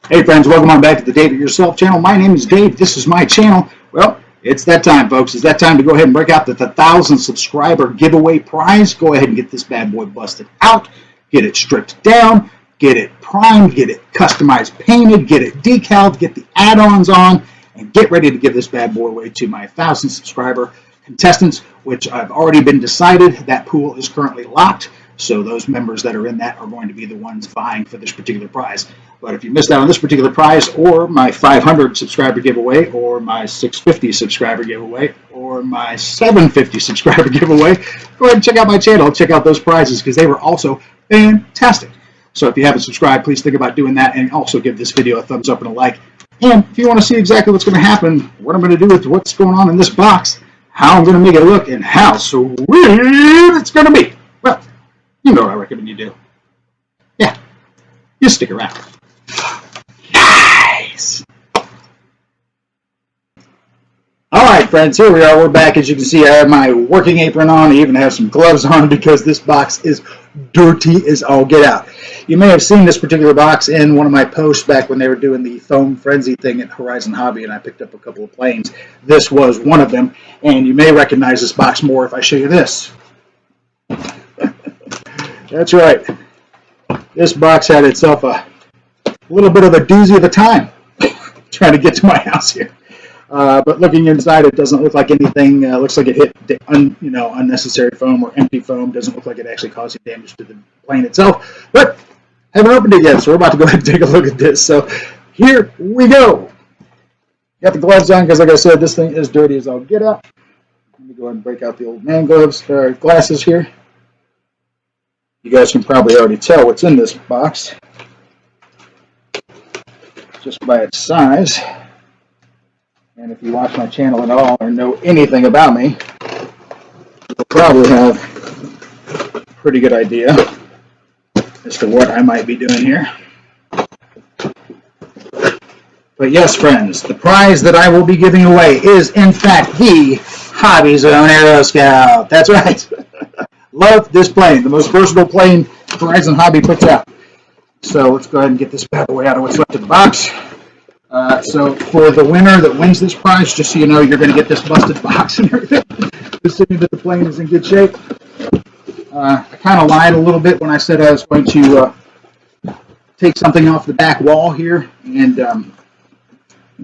Hey friends, welcome on back to the Dave It Yourself channel. My name is Dave. This is my channel. Well, it's that time, folks. It's that time to go ahead and break out the 1,000 subscriber giveaway prize. Go ahead and get this bad boy busted out. Get it stripped down. Get it primed. Get it customized painted. Get it decaled. Get the add-ons on. And get ready to give this bad boy away to my 1,000 subscriber contestants, which I've already been decided. That pool is currently locked. So those members that are in that are going to be the ones vying for this particular prize. But if you missed out on this particular prize, or my 500 subscriber giveaway, or my 650 subscriber giveaway, or my 750 subscriber giveaway, go ahead and check out my channel. Check out those prizes because they were also fantastic. So if you haven't subscribed, please think about doing that, and also give this video a thumbs up and a like. And if you want to see exactly what's going to happen, what I'm going to do with what's going on in this box, how I'm going to make it look, and how sweet it's going to be, well, you know what I recommend you do. Yeah, you stick around. Nice. All right, friends, here we are. We're back. As you can see, I have my working apron on. I even have some gloves on because this box is dirty as all get out. You may have seen this particular box in one of my posts back when they were doing the foam frenzy thing at Horizon Hobby, and I picked up a couple of planes. This was one of them, and you may recognize this box more if I show you this. That's right. This box had itself a little bit of a doozy of a time trying to get to my house here. But looking inside, it doesn't look like anything. Looks like it hit unnecessary foam or empty foam. Doesn't look like it actually caused any damage to the plane itself. But haven't opened it yet, so we're about to go ahead and take a look at this. So here we go. Got the gloves on because, like I said, this thing is dirty as all get out. Let me go ahead and break out the old man gloves or glasses here. You guys can probably already tell what's in this box just by its size. And if you watch my channel at all or know anything about me, you'll probably have a pretty good idea as to what I might be doing here. But yes, friends, the prize that I will be giving away is, in fact, the Hobby Zone Aero Scout. That's right. Love this plane, the most versatile plane Horizon Hobby puts out. So let's go ahead and get this bad boy out of what's left of the box. So for the winner that wins this prize, just so you know, you're going to get this busted box and everything, assuming that the plane is in good shape. I kind of lied a little bit when I said I was going to take something off the back wall here and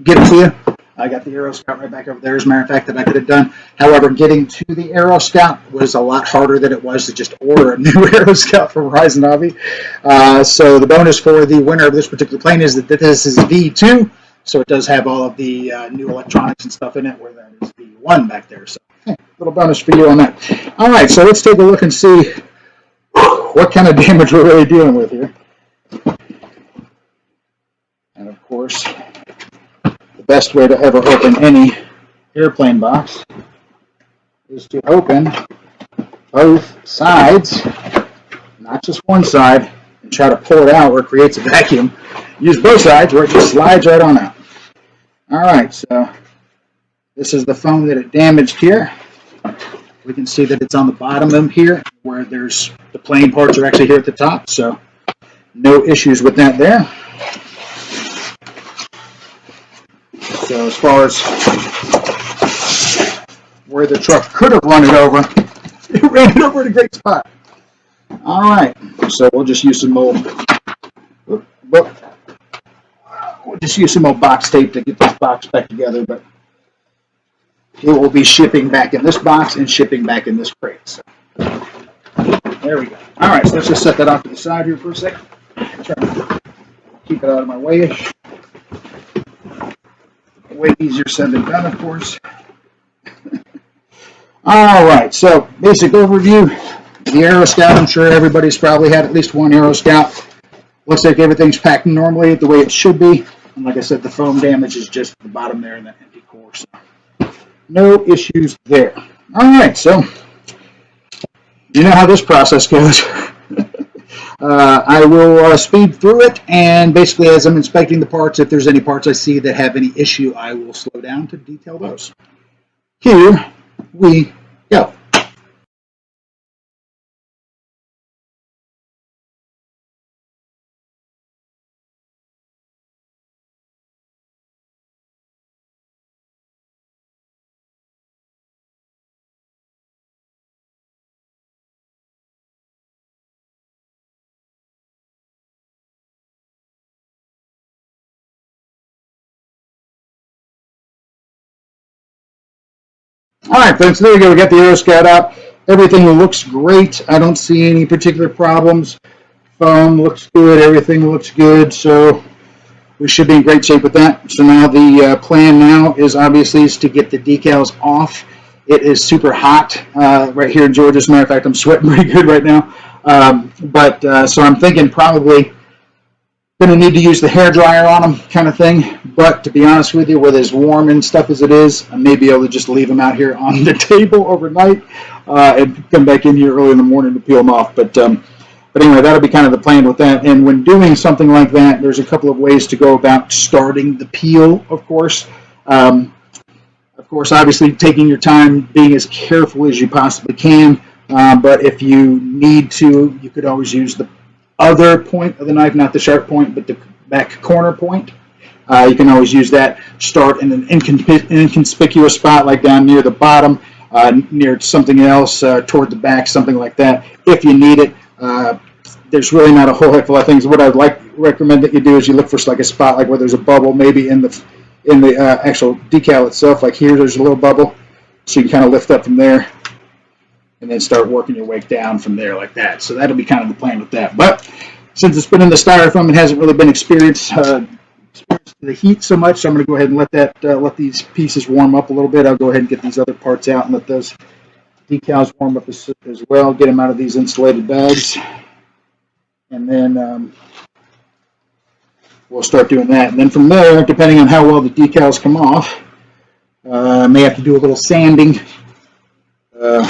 get it to you. I got the Aero Scout right back over there, as a matter of fact, that I could have done. However, getting to the Aero Scout was a lot harder than it was to just order a new Aero Scout from Horizon Hobby. So the bonus for the winner of this particular plane is that this is V2, so it does have all of the new electronics and stuff in it, where that is V1 back there. So, hey, little bonus for you on that. All right, so let's take a look and see what kind of damage we're really dealing with here. And of course, the best way to ever open any airplane box is to open both sides, not just one side, and try to pull it out where it creates a vacuum. Use both sides where it just slides right on out. All right, so this is the foam that it damaged here. We can see that it's on the bottom of here where there's the plane parts are actually here at the top, so no issues with that there. So as far as where the truck could have run it over, it ran it over in a great spot. All right, so we'll just use some old box tape to get this box back together, but it will be shipping back in this box and shipping back in this crate. So there we go. All right, so let's just set that off to the side here for a second. Try to keep it out of my way-ish. Way easier said than done, of course. All right, so basic overview. The Aero Scout, I'm sure everybody's probably had at least one Aero Scout. Looks like everything's packed normally the way it should be. And like I said, the foam damage is just the bottom there in that empty core. So no issues there. All right, so you know how this process goes. I will speed through it, and basically as I'm inspecting the parts, if there's any parts I see that have any issue, I will slow down to detail those. Here we go. All right, folks, there we go. We got the Aero Scout out. Everything looks great. I don't see any particular problems. Foam looks good. Everything looks good. So we should be in great shape with that. So now the plan now is obviously is to get the decals off. It is super hot right here in Georgia. As a matter of fact, I'm sweating pretty good right now. So I'm thinking probably going to need to use the hair dryer on them kind of thing. But to be honest with you, with as warm and stuff as it is, I may be able to just leave them out here on the table overnight and come back in here early in the morning to peel them off. But anyway, that'll be kind of the plan with that. And when doing something like that, there's a couple of ways to go about starting the peel, of course. Obviously, taking your time, being as careful as you possibly can. But if you need to, you could always use the other point of the knife, not the sharp point, but the back corner point. You can always use that. Start in an inconspicuous spot, like down near the bottom, near something else, toward the back, something like that, if you need it. There's really not a whole heck of a lot of things. What I'd recommend that you do is you look for like a spot, like where there's a bubble, maybe in the actual decal itself. Like here, there's a little bubble, so you can kind of lift up from there, and then start working your way down from there like that. So that'll be kind of the plan with that. But since it's been in the styrofoam, it hasn't really been experienced to the heat so much. So I'm going to go ahead and let these pieces warm up a little bit. I'll go ahead and get these other parts out and let those decals warm up as well. Get them out of these insulated bags. And then we'll start doing that. And then from there, depending on how well the decals come off, I may have to do a little sanding, a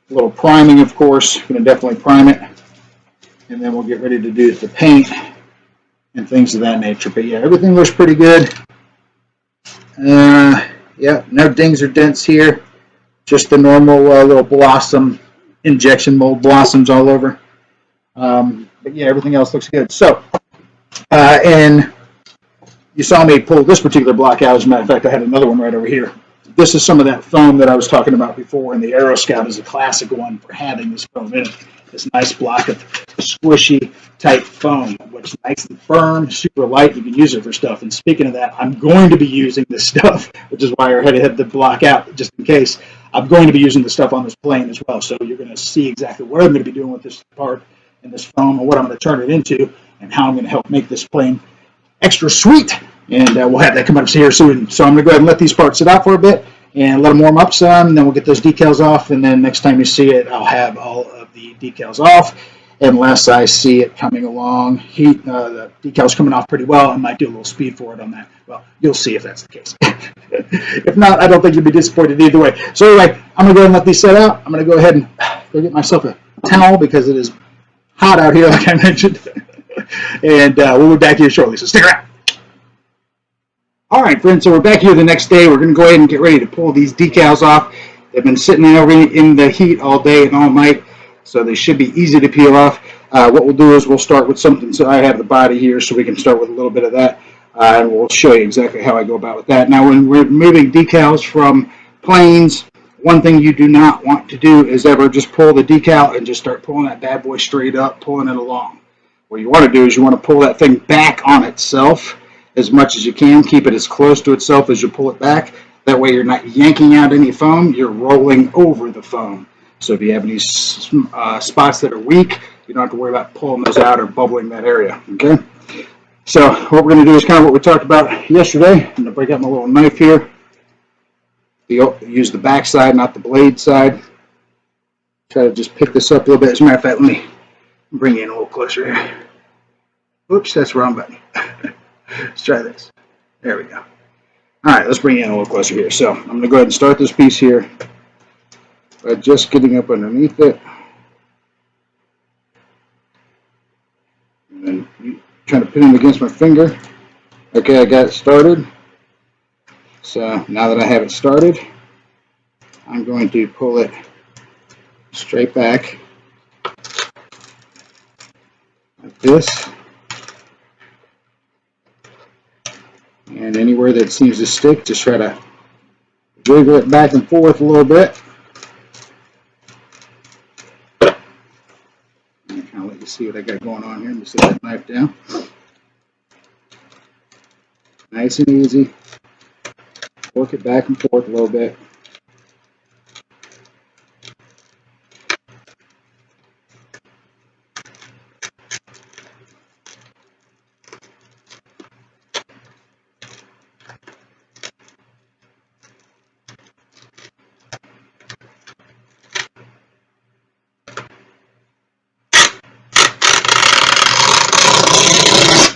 little priming, of course. I'm going to definitely prime it. And then we'll get ready to do the paint and things of that nature. But yeah, everything looks pretty good. Yeah, no dings or dents here. Just the normal little blossom, injection mold blossoms all over. But yeah, everything else looks good. So, and you saw me pull this particular block out. As a matter of fact, I had another one right over here. This is some of that foam that I was talking about before, and the Aero Scout is a classic one for having this foam in it. This nice block of squishy type foam, which is nice and firm, super light. You can use it for stuff. And speaking of that, I'm going to be using this stuff, which is why I had the block out just in case. I'm going to be using the stuff on this plane as well. So you're going to see exactly what I'm going to be doing with this part and this foam, and what I'm going to turn it into, and how I'm going to help make this plane extra sweet. And we'll have that come up here soon. So I'm going to go ahead and let these parts sit out for a bit and let them warm up some, and then we'll get those decals off. And then next time you see it, I'll have all of the decals off, unless I see it coming along. The decals coming off pretty well. I might do a little speed for it on that. Well, you'll see if that's the case. If not, I don't think you'll be disappointed either way. So anyway, I'm going to go ahead and let these set out. I'm going to go ahead and go get myself a towel because it is hot out here, like I mentioned. And we'll be back here shortly, so stick around. All right, friends, so we're back here the next day. We're going to go ahead and get ready to pull these decals off. They've been sitting in the heat all day and all night, so they should be easy to peel off. What we'll do is we'll start with something. So I have the body here, so we can start with a little bit of that, and we'll show you exactly how I go about with that. Now, when we're moving decals from planes, one thing you do not want to do is ever just pull the decal and just start pulling that bad boy straight up, pulling it along. What you want to do is you want to pull that thing back on itself as much as you can. Keep it as close to itself as you pull it back. That way you're not yanking out any foam, you're rolling over the foam. So if you have any spots that are weak, you don't have to worry about pulling those out or bubbling that area. Okay? So what we're going to do is kind of what we talked about yesterday. I'm going to break out my little knife here. Use the back side, not the blade side. Try to just pick this up a little bit. As a matter of fact, let me bring you in a little closer here. Oops, that's the wrong button. Let's try this. There we go. All right, let's bring you in a little closer here. So I'm going to go ahead and start this piece here by just getting up underneath it. And then trying to pin it against my finger. Okay, I got it started. So now that I have it started, I'm going to pull it straight back like this. And anywhere that seems to stick, just try to wiggle it back and forth a little bit. I'll kind of let you see what I got going on here. Let me set that knife down. Nice and easy. Work it back and forth a little bit.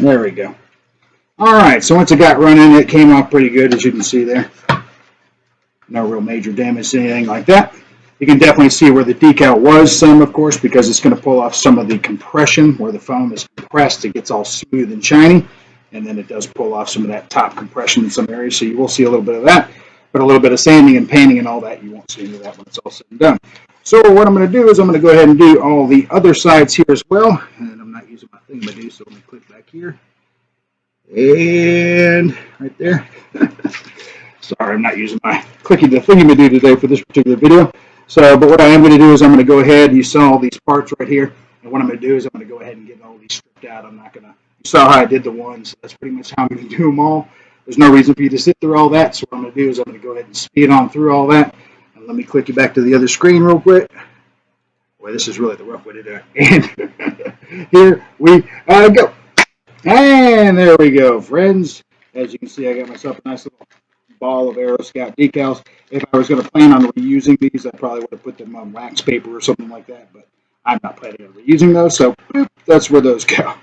There we go. All right, so once it got running, it came off pretty good, as you can see there. No real major damage to anything like that. You can definitely see where the decal was some, of course, because it's going to pull off some of the compression where the foam is compressed. It gets all smooth and shiny, and then it does pull off some of that top compression in some areas, so you will see a little bit of that. But a little bit of sanding and painting and all that, you won't see any of that when it's all said and done. So what I'm going to do is I'm going to go ahead and do all the other sides here as well. And I'm not using my thingamajig, so let me click back here. And right there. Sorry, I'm not using my thingamajig today for this particular video. So, but what I am going to do is I'm going to go ahead. You saw all these parts right here. And what I'm going to do is I'm going to go ahead and get all these stripped out. I'm not going to, you saw how I did the ones. So that's pretty much how I'm going to do them all. There's no reason for you to sit through all that. So what I'm going to do is I'm going to go ahead and speed on through all that. And let me click you back to the other screen real quick. Boy, this is really the rough way to do it. And here we go. And there we go, friends. As you can see, I got myself a nice little ball of Aero Scout decals. If I was going to plan on reusing these, I probably would have put them on wax paper or something like that. But I'm not planning on reusing those, so that's where those go.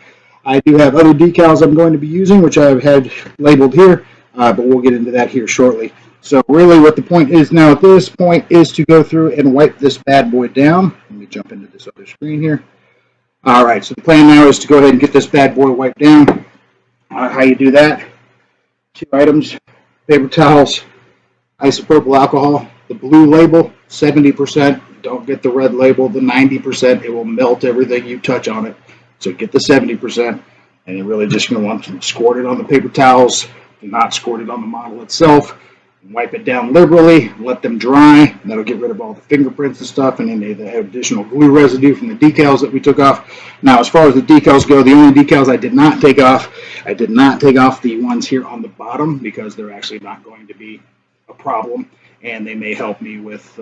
I do have other decals I'm going to be using, which I've had labeled here, but we'll get into that here shortly. So really what the point is now at this point is to go through and wipe this bad boy down. Let me jump into this other screen here. All right, so the plan now is to go ahead and get this bad boy wiped down. How you do that? 2 items, paper towels, isopropyl alcohol, the blue label, 70%. Don't get the red label, the 90%. It will melt everything you touch on it. So get the 70%, and you're really just going to want to squirt it on the paper towels, not squirt it on the model itself. Wipe it down liberally, let them dry. That'll get rid of all the fingerprints and stuff and any of the additional glue residue from the decals that we took off. Now, as far as the decals go, the only decals I did not take off, I did not take off the ones here on the bottom because they're actually not going to be a problem, and they may help me with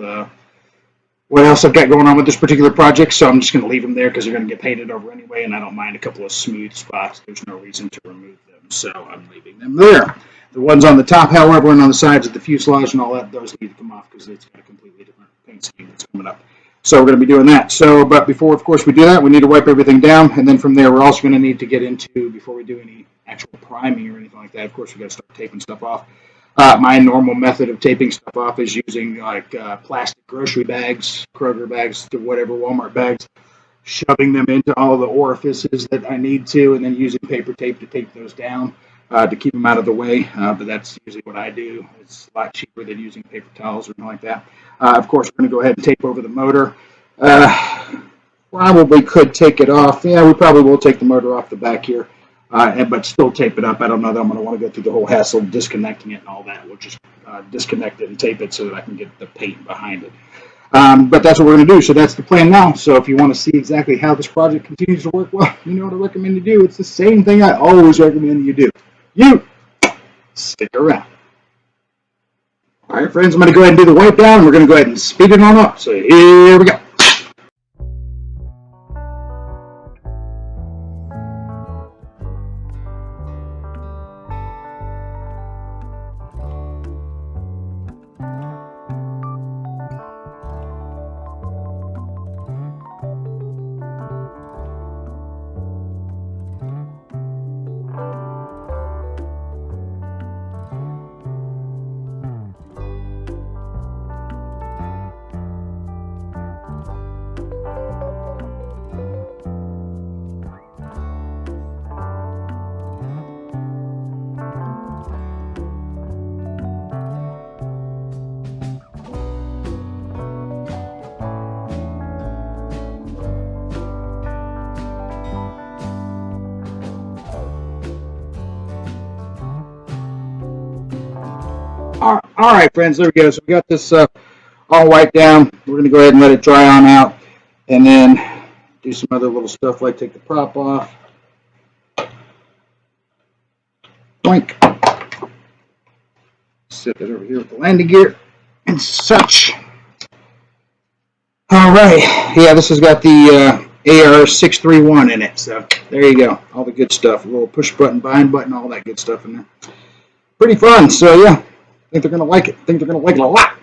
what else I've got going on with this particular project. So I'm just going to leave them there because they're going to get painted over anyway, and I don't mind a couple of smooth spots. There's no reason to remove them, so I'm leaving them there. The ones on the top, however, and on the sides of the fuselage and all that, those need to come off because it's got a completely different paint scheme that's coming up. So we're going to be doing that. So, but before, of course, we do that, we need to wipe everything down, and then from there, we're also going to need to get into, before we do any actual priming or anything like that, of course, we've got to start taping stuff off. My normal method of taping stuff off is using like plastic grocery bags, Kroger bags, to whatever, Walmart bags, shoving them into all the orifices that I need to, and then using paper tape to tape those down. To keep them out of the way, but that's usually what I do. It's a lot cheaper than using paper towels or anything like that. Of course, we're going to go ahead and tape over the motor. Probably could take it off. Yeah, we probably will take the motor off the back here, but still tape it up. I don't know that I'm going to want to go through the whole hassle of disconnecting it and all that. We'll just disconnect it and tape it so that I can get the paint behind it. But that's what we're going to do. So that's the plan now. So if you want to see exactly how this project continues to work, well, you know what I recommend you do. It's the same thing I always recommend you do. You stick around. All right, friends, I'm going to go ahead and do the wipe down. We're going to go ahead and speed it on up. So here we go. All right, friends, there we go. So we got this all wiped down. We're going to go ahead and let it dry on out, and then do some other little stuff like take the prop off. Boink. Set that over here with the landing gear and such. All right. Yeah, this has got the AR631 in it. So there you go. All the good stuff. A little push button, bind button, all that good stuff in there. Pretty fun. So yeah, I think they're going to like it. I think they're going to like it a lot.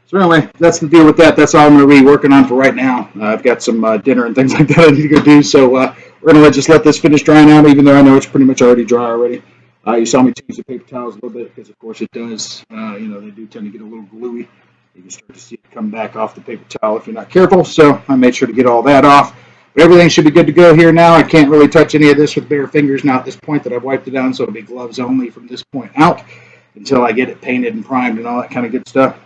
So anyway, that's the deal with that. That's all I'm going to be working on for right now. I've got some dinner and things like that I need to go do. So we're going to just let this finish drying out, even though I know it's pretty much already dry already. You saw me change the paper towels a little bit because, of course, it does. They do tend to get a little gluey. You can start to see it come back off the paper towel if you're not careful. So I made sure to get all that off. But everything should be good to go here now. I can't really touch any of this with bare fingers now at this point that I've wiped it down, so it'll be gloves only from this point out until I get it painted and primed and all that kind of good stuff.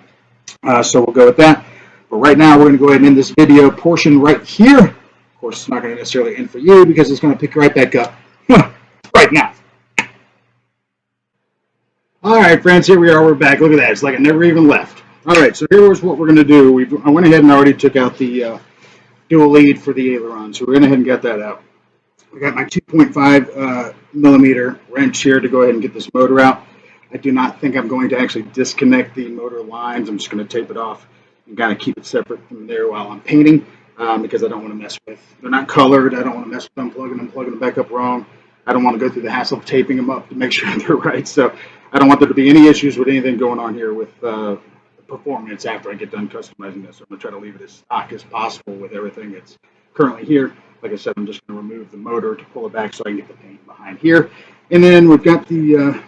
So we'll go with that. But right now, we're going to go ahead and end this video portion right here. Of course, it's not going to necessarily end for you because it's going to pick right back up right now. All right, friends, here we are. We're back. Look at that. It's like I never even left. All right, so here's what we're going to do. I went ahead and already took out the dual lead for the aileron, so we went ahead and got that out. I got my 2.5 millimeter wrench here to go ahead and get this motor out. I do not think I'm going to actually disconnect the motor lines. I'm just going to tape it off and kind of keep it separate from there while I'm painting because I don't want to mess with. They're not colored. I don't want to mess with unplugging them, plugging them back up wrong. I don't want to go through the hassle of taping them up to make sure they're right. So I don't want there to be any issues with anything going on here with performance after I get done customizing this. So I'm going to try to leave it as stock as possible with everything that's currently here. Like I said, I'm just going to remove the motor to pull it back so I can get the paint behind here. And then we've got the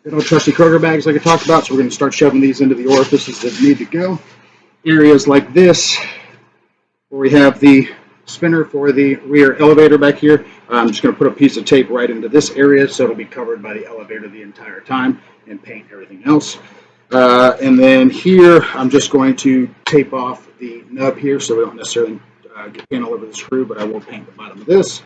good old trusty Kroger bags like I talked about. So we're going to start shoving these into the orifices that need to go. Areas like this, where we have the spinner for the rear elevator back here. I'm just going to put a piece of tape right into this area so it'll be covered by the elevator the entire time and paint everything else. And then here, I'm just going to tape off the nub here so we don't necessarily get paint all over the screw, but I will paint the bottom of this.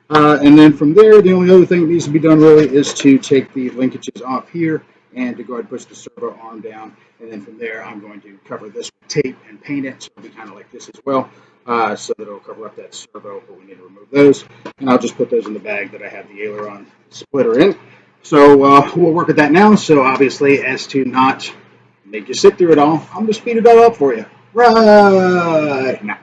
And then from there, the only other thing that needs to be done really is to take the linkages off here and to go ahead and push the servo arm down. And then from there, I'm going to cover this with tape and paint it so it'll be kind of like this as well, so that it'll cover up that servo, but we need to remove those. And I'll just put those in the bag that I have the aileron splitter in. So we'll work with that now. So obviously, as to not make you sit through it all, I'm going to speed it all up for you right now.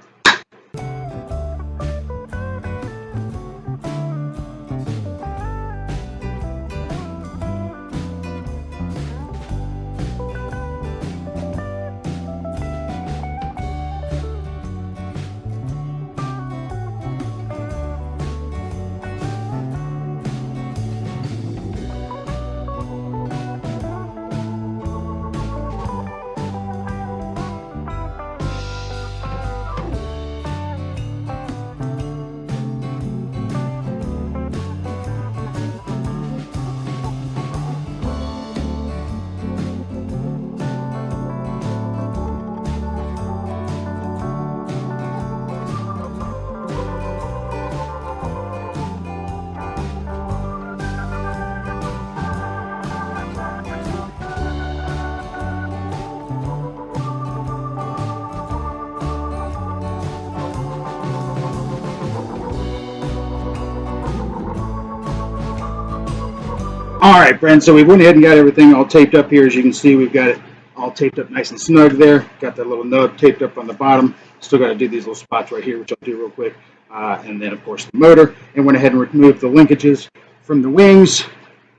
All right, friends, so we went ahead and got everything all taped up here. As you can see, we've got it all taped up nice and snug there. Got that little nub taped up on the bottom. Still got to do these little spots right here, which I'll do real quick. And then, of course, the motor. And went ahead and removed the linkages from the wings.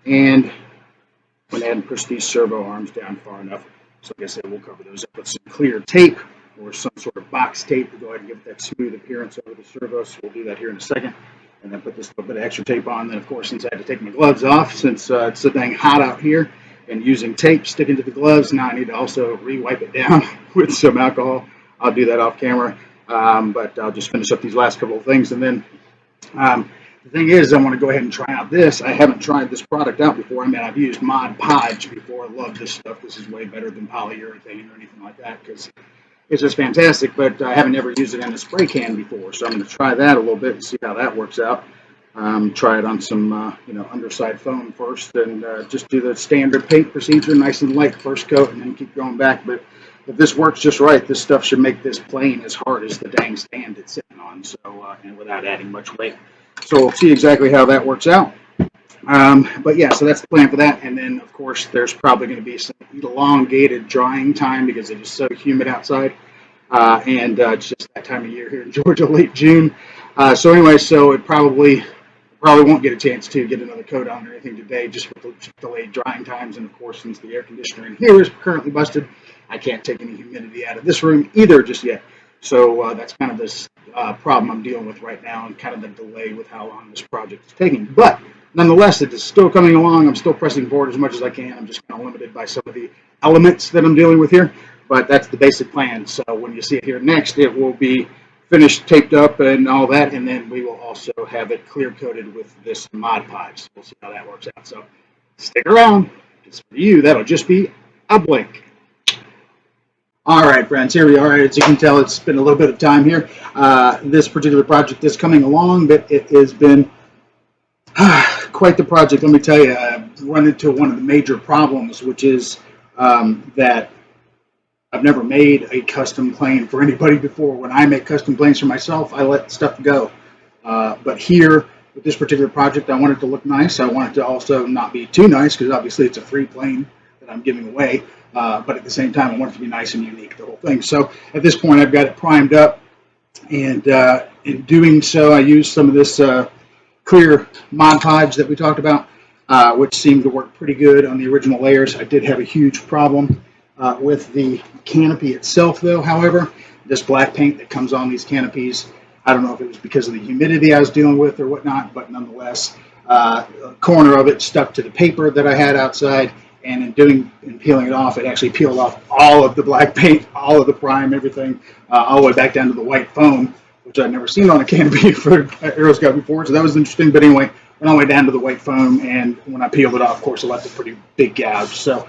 And went ahead and pushed these servo arms down far enough. So like I said, we'll cover those up with some clear tape or some sort of box tape to go ahead and give that smooth appearance over the servo. So we'll do that here in a second. And then put this little bit of extra tape on. Then, of course, since I had to take my gloves off, since it's so dang hot out here, and using tape sticking to the gloves, now I need to also re-wipe it down with some alcohol. I'll do that off camera, but I'll just finish up these last couple of things. And then the thing is, I want to go ahead and try out this. I haven't tried this product out before. I mean, I've used Mod Podge before. I love this stuff. This is way better than polyurethane or anything like that because it's just fantastic, but I haven't ever used it in a spray can before, so I'm going to try that a little bit and see how that works out. Try it on some, underside foam first, and just do the standard paint procedure, nice and light first coat, and then keep going back. But if this works just right, this stuff should make this plane as hard as the dang stand it's sitting on, so and without adding much weight. So we'll see exactly how that works out. But yeah, so that's the plan for that. And then, of course, there's probably going to be some elongated drying time because it is so humid outside. And it's just that time of year here in Georgia, late June. So anyway, so it probably won't get a chance to get another coat on or anything today, just with the delayed drying times. And of course, since the air conditioner in here is currently busted, I can't take any humidity out of this room either just yet. So that's kind of this problem I'm dealing with right now and kind of the delay with how long this project is taking. But nonetheless, it is still coming along. I'm still pressing forward as much as I can. I'm just kind of limited by some of the elements that I'm dealing with here, but that's the basic plan. So when you see it here next, it will be finished, taped up, and all that, and then we will also have it clear coated with this Mod Podge. So we'll see how that works out. So stick around. It's for you. That'll just be a blink. All right, friends, here we are. As you can tell, it's been a little bit of time here. This particular project is coming along, but it has been quite the project. Let me tell you, I've run into one of the major problems, which is that I've never made a custom plane for anybody before. When I make custom planes for myself, I let stuff go. But here, with this particular project, I want it to look nice. I want it to also not be too nice, because obviously it's a free plane that I'm giving away. But at the same time, I want it to be nice and unique, the whole thing. So at this point, I've got it primed up. And in doing so, I used some of this clear Mod Podge that we talked about, which seemed to work pretty good on the original layers. I did have a huge problem with the canopy itself, though. However, this black paint that comes on these canopies, I don't know if it was because of the humidity I was dealing with or whatnot, but nonetheless, a corner of it stuck to the paper that I had outside, and in peeling it off, it actually peeled off all of the black paint, all of the prime, everything, all the way back down to the white foam, which I'd never seen on a canopy for Aeroscout before, so that was interesting. But anyway, went all the way down to the white foam, and when I peeled it off, of course, it left a pretty big gouge. So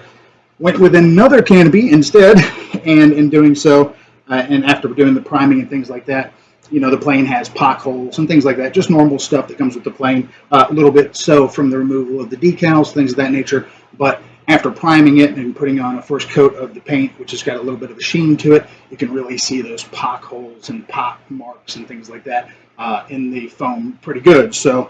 went with another canopy instead, and in doing so, and after doing the priming and things like that, you know, the plane has pock holes and things like that, just normal stuff that comes with the plane, a little bit so from the removal of the decals, things of that nature. But after priming it and putting on a first coat of the paint, which has got a little bit of a sheen to it, you can really see those pock holes and pock marks and things like that in the foam pretty good. So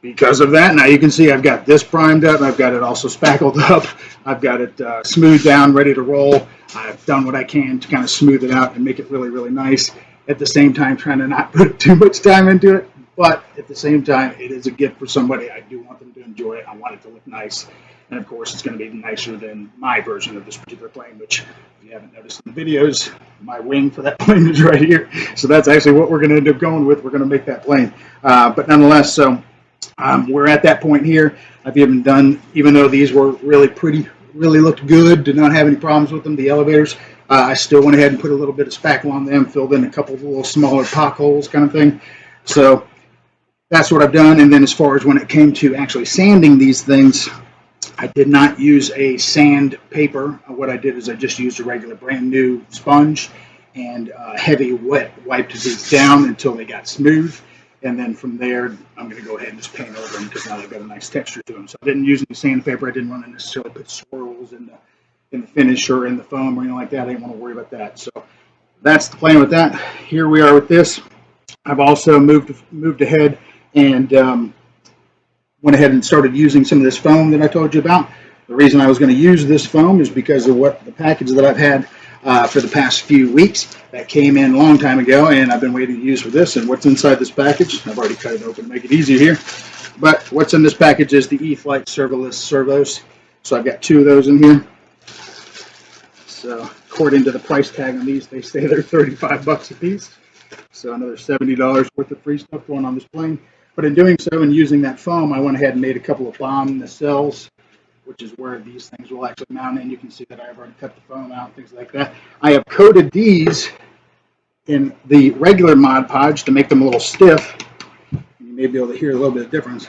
because of that, now you can see I've got this primed up, I've got it also spackled up, I've got it smoothed down, ready to roll. I've done what I can to kind of smooth it out and make it really, really nice. At the same time, trying to not put too much time into it, but at the same time, it is a gift for somebody. I do want them to enjoy it. I want it to look nice. And of course, it's going to be nicer than my version of this particular plane, which, if you haven't noticed in the videos, my wing for that plane is right here. So that's actually what we're going to end up going with. We're going to make that plane. But nonetheless, so we're at that point here. I've even done, even though these were really pretty, really looked good, did not have any problems with them, the elevators, I still went ahead and put a little bit of spackle on them, filled in a couple of little smaller pock holes kind of thing. So that's what I've done. And then as far as when it came to actually sanding these things, I did not use a sand paper. What I did is I just used a regular brand new sponge and heavy wet wiped these down until they got smooth. And then from there, I'm going to go ahead and just paint over them because now they've got a nice texture to them. So I didn't use any sandpaper. I didn't want to necessarily put swirls in the finish or in the foam or anything like that. I didn't want to worry about that. So that's the plan with that. Here we are with this. I've also moved ahead and went ahead and started using some of this foam that I told you about. The reason I was going to use this foam is because of what the package that I've had for the past few weeks that came in a long time ago, and I've been waiting to use for this. And what's inside this package, I've already cut it open to make it easier here, but what's in this package is the E-flite servoless servos. So I've got 2 of those in here. So according to the price tag on these, they say they're 35 bucks a piece. So another $70 worth of free stuff going on this plane. But in doing so and using that foam, I went ahead and made a couple of bomb nacelles, which is where these things will actually mount in. You can see that I've already cut the foam out, things like that. I have coated these in the regular Mod Podge to make them a little stiff. You may be able to hear a little bit of difference.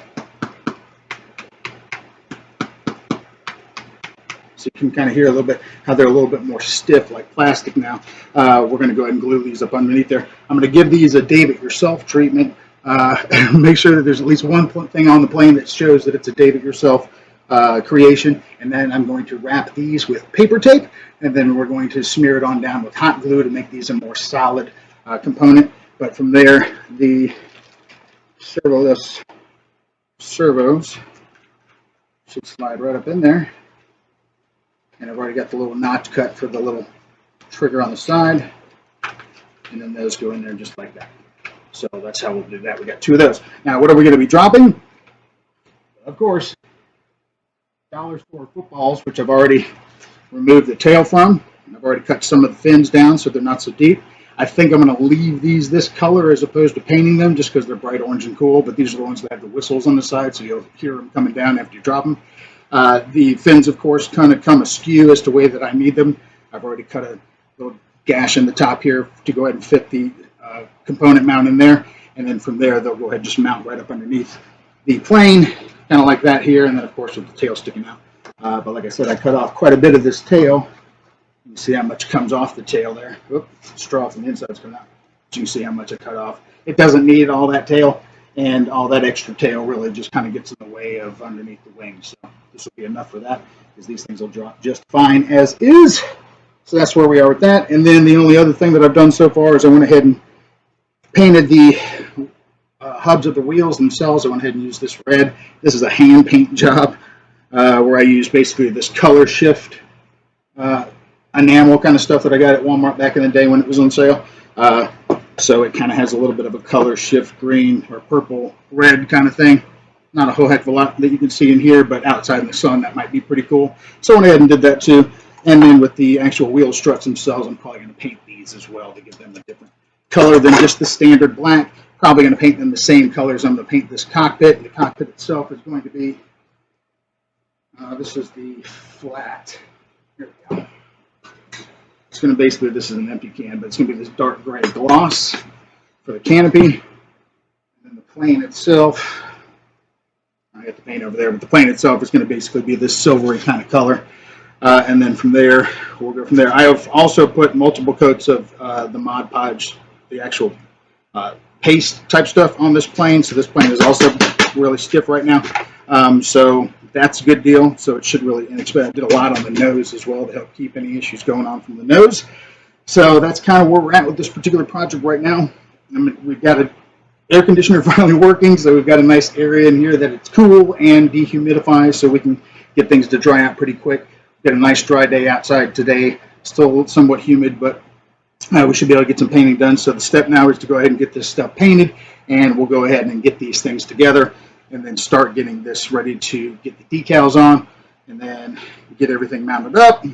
So you can kind of hear a little bit how they're a little bit more stiff, like plastic now. We're going to go ahead and glue these up underneath there. I'm going to give these a Dave-it-yourself treatment. Make sure that there's at least one thing on the plane that shows that it's a Dave-it-yourself creation, and then I'm going to wrap these with paper tape, and then we're going to smear it on down with hot glue to make these a more solid component. But from there, the servoless servos should slide right up in there, and I've already got the little notch cut for the little trigger on the side, and then those go in there just like that. So that's how we'll do that. We got 2 of those. Now, what are we going to be dropping? Of course, dollar store footballs, which I've already removed the tail from. I've already cut some of the fins down so they're not so deep. I think I'm going to leave these this color as opposed to painting them just because they're bright orange and cool, but these are the ones that have the whistles on the side, so you'll hear them coming down after you drop them. The fins, of course, kind of come askew as to the way that I need them. I've already cut a little gash in the top here to go ahead and fit the component mount in there, and then from there they'll go ahead and just mount right up underneath the plane, kind of like that here, and then of course with the tail sticking out. But like I said, I cut off quite a bit of this tail. You can see how much comes off the tail there. Oop, straw from the inside's coming out. But you can see how much I cut off. It doesn't need all that tail, and all that extra tail really just kind of gets in the way of underneath the wings. So this will be enough for that, because these things will drop just fine as is. So that's where we are with that. And then the only other thing that I've done so far is I went ahead and painted the hubs of the wheels themselves. I went ahead and used this red. This is a hand paint job where I use basically this color shift enamel kind of stuff that I got at Walmart back in the day when it was on sale. So it kind of has a little bit of a color shift, green or purple, red kind of thing. Not a whole heck of a lot that you can see in here, but outside in the sun that might be pretty cool. So I went ahead and did that too. And then with the actual wheel struts themselves, I'm probably going to paint these as well to give them a different color than just the standard black. Probably going to paint them the same colors. I'm going to paint this cockpit. The cockpit itself is going to be, this is the flat. Here we go. It's going to basically, this is an empty can, but it's going to be this dark gray gloss for the canopy. And then the plane itself, I got the paint over there, but the plane itself is going to basically be this silvery kind of color. And then from there, we'll go from there. I have also put multiple coats of the Mod Podge, the actual paste type stuff on this plane. So this plane is also really stiff right now. So that's a good deal. So it should really, and I did a lot on the nose as well to help keep any issues going on from the nose. So that's kind of where we're at with this particular project right now. I mean, we've got an air conditioner finally working, so we've got a nice area in here that it's cool and dehumidifies, so we can get things to dry out pretty quick. Got a nice dry day outside today. Still somewhat humid, but we should be able to get some painting done. So the step now is to go ahead and get this stuff painted, and we'll go ahead and get these things together and then start getting this ready to get the decals on, and then get everything mounted up,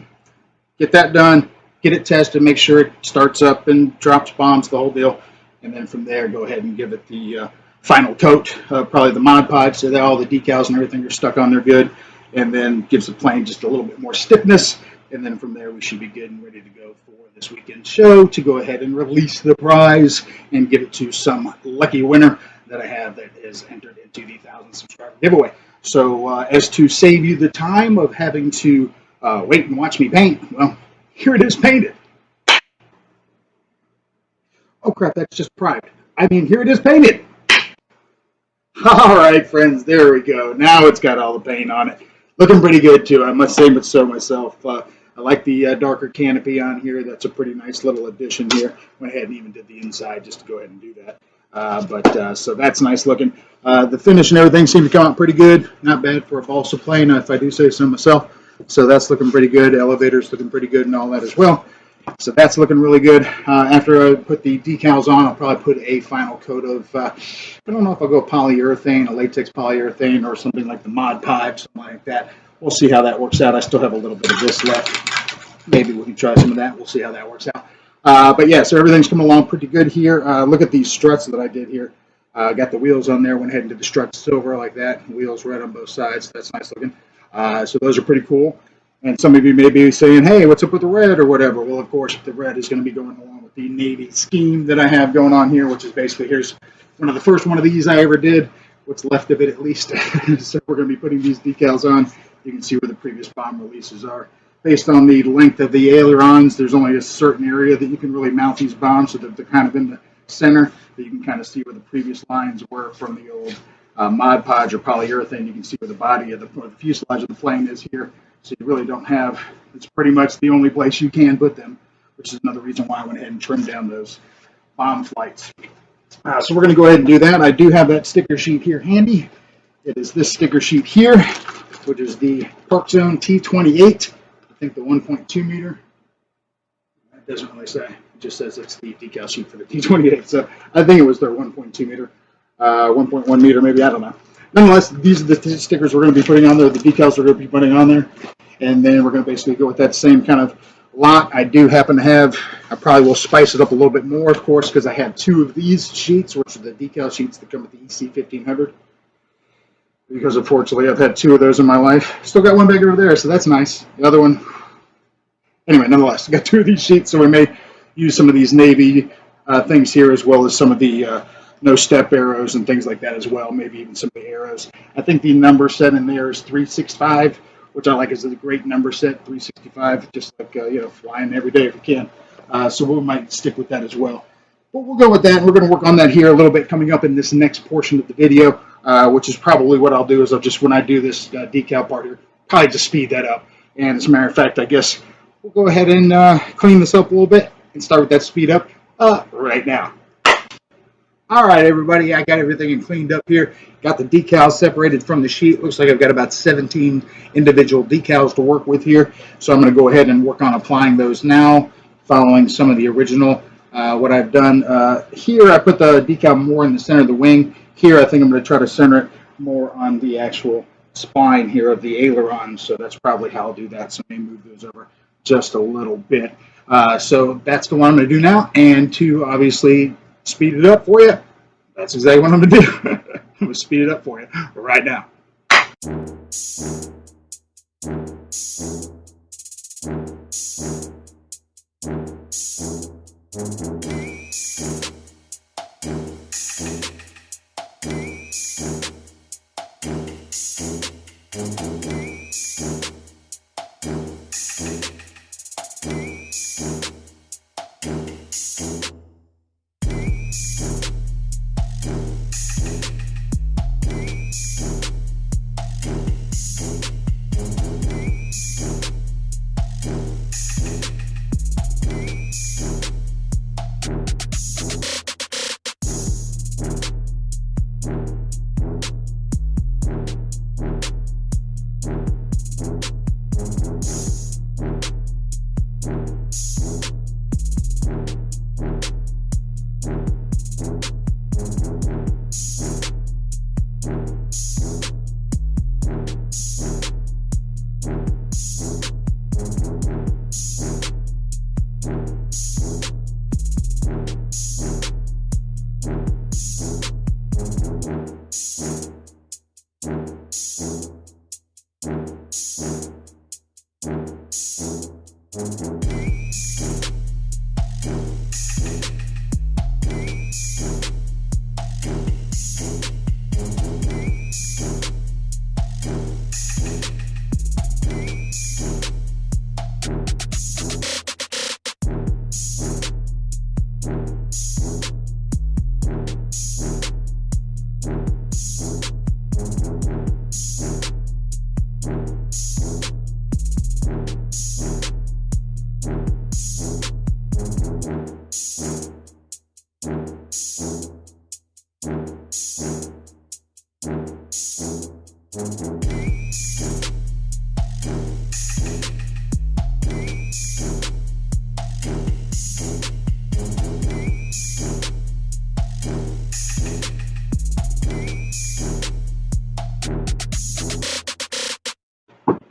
get that done, get it tested, make sure it starts up and drops bombs, the whole deal. And then from there, go ahead and give it the final coat, probably the Mod Podge, so that all the decals and everything are stuck on there good. And then gives the plane just a little bit more stiffness. And then from there, we should be good and ready to go for this weekend show to go ahead and release the prize and give it to some lucky winner that I have that is entered into the 1,000 subscriber giveaway. So as to save you the time of having to wait and watch me paint, well, here it is painted. Oh crap, that's just primed. I mean, here it is painted. All right, friends, there we go. Now it's got all the paint on it. Looking pretty good, too. I must say so myself. I like the darker canopy on here. That's a pretty nice little addition here. Went ahead and even did the inside just to go ahead and do that. So that's nice looking. The finish and everything seemed to come out pretty good. Not bad for a balsa plane, if I do say so myself. So that's looking pretty good. Elevator's looking pretty good and all that as well. So that's looking really good. After I put the decals on, I'll probably put a final coat of, I don't know if I'll go polyurethane, a latex polyurethane, or something like the Mod Podge, something like that. We'll see how that works out. I still have a little bit of this left. Maybe we can try some of that. We'll see how that works out. But yeah, so everything's coming along pretty good here. Look at these struts that I did here. Got the wheels on there, went ahead and did the struts silver like that. Wheels red on both sides. That's nice looking. So those are pretty cool. And some of you may be saying, hey, what's up with the red or whatever? Well, of course, the red is going to be going along with the navy scheme that I have going on here, which is basically, here's the first one of these I ever did, what's left of it at least. So we're going to be putting these decals on. You can see where the previous bomb releases are. Based on the length of the ailerons, there's only a certain area that you can really mount these bombs so that they're kind of in the center, that you can kind of see where the previous lines were from the old Mod Podge or polyurethane. You can see where the body of the fuselage of the plane is here. So you really don't have, it's pretty much the only place you can put them, which is another reason why I went ahead and trimmed down those bomb flights. So we're going to go ahead and do that. I do have that sticker sheet here handy. It is this sticker sheet here, which is the Park Zone T28. I think the 1.2 meter. That doesn't really say. It just says it's the decal sheet for the T28. So I think it was their 1.2 meter, 1.1 meter maybe, I don't know. Nonetheless, these are the stickers we're going to be putting on there, the decals we're going to be putting on there, and then we're going to basically go with that same kind of lot. I do happen to have, I probably will spice it up a little bit more, of course, because I had 2 of these sheets, which are the decal sheets that come with the EC1500. Because unfortunately, I've had 2 of those in my life. Still got one back over there, so that's nice. The other one, anyway, nonetheless, I got 2 of these sheets, so we may use some of these Navy things here, as well as some of the no step arrows and things like that as well. Maybe even some of the arrows. I think the number set in there is 365, which I like is a great number set, 365. Just like flying every day if we can. So we might stick with that as well. But we'll go with that. And we're going to work on that here a little bit coming up in this next portion of the video, which is probably what I'll do is I'll just, when I do this decal part here, probably just speed that up. And as a matter of fact, I guess we'll go ahead and clean this up a little bit and start with that speed up right now. All right, everybody, I got everything cleaned up here. Got the decals separated from the sheet. Looks like I've got about 17 individual decals to work with here. So I'm going to go ahead and work on applying those now, following some of the original. What I've done here, I put the decal more in the center of the wing. Here, I think I'm going to try to center it more on the actual spine here of the aileron. So that's probably how I'll do that. So I may move those over just a little bit. So that's the one I'm going to do now. And to obviously speed it up for you, that's exactly what I'm going to do. I'm going to speed it up for you right now.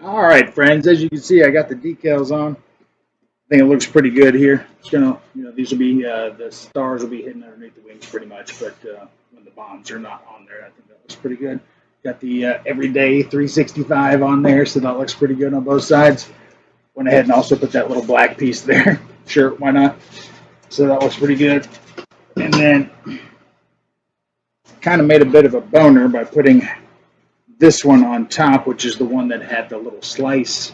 All right, friends, as you can see, I got the decals on. I think it looks pretty good here. It's gonna, these will be the stars will be hidden underneath the wings pretty much, but when the bombs are not on there, I think that looks pretty good. Got the everyday 365 on there, so that looks pretty good on both sides. Went ahead and also put that little black piece there. Sure, why not? So that looks pretty good. And then kind of made a bit of a boner by putting this one on top, which is the one that had the little slice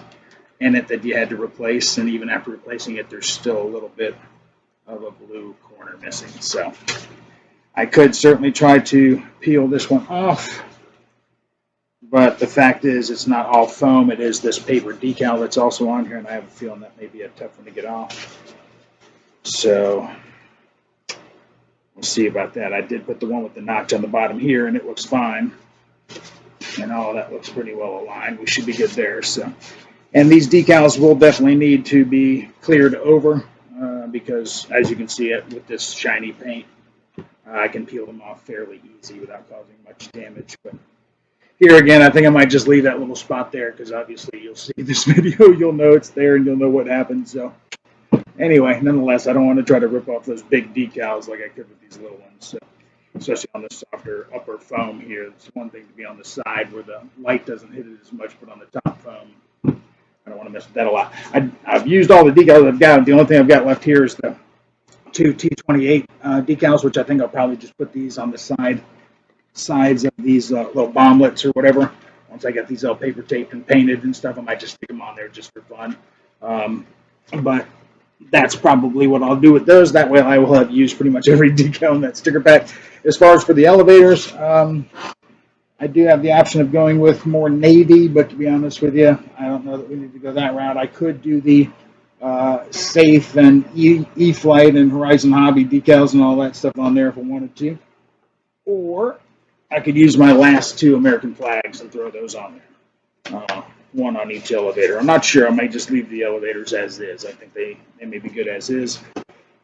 in it that you had to replace, and even after replacing it, there's still a little bit of a blue corner missing. So I could certainly try to peel this one off, but the fact is it's not all foam. It is this paper decal that's also on here, and I have a feeling that may be a tough one to get off. So we'll see about that. I did put the one with the notch on the bottom here, and it looks fine. And all that looks pretty well aligned. We should be good there. So, and these decals will definitely need to be cleared over because, as you can see it with this shiny paint, I can peel them off fairly easy without causing much damage. But Here again, I think I might just leave that little spot there because obviously you'll see this video, you'll know it's there, and you'll know what happened. So anyway, nonetheless, I don't want to try to rip off those big decals like I could with these little ones. So, especially on the softer upper foam here, it's one thing to be on the side where the light doesn't hit it as much, but on the top foam, I don't want to mess with that a lot. I've used all the decals I've got. The only thing I've got left here is the two T28 decals, which I think I'll probably just put these on the sides of these little bomblets or whatever. Once I get these all paper taped and painted and stuff, I might just stick them on there just for fun. But that's probably what I'll do with those. That way I will have used pretty much every decal in that sticker pack. As far as for the elevators, I do have the option of going with more navy, but to be honest with you, I don't know that we need to go that route. I could do the Safe and E-Flight and Horizon Hobby decals and all that stuff on there if I wanted to. Or I could use my last two American flags and throw those on there. One on each elevator. I'm not sure. I might just leave the elevators as is. I think they may be good as is.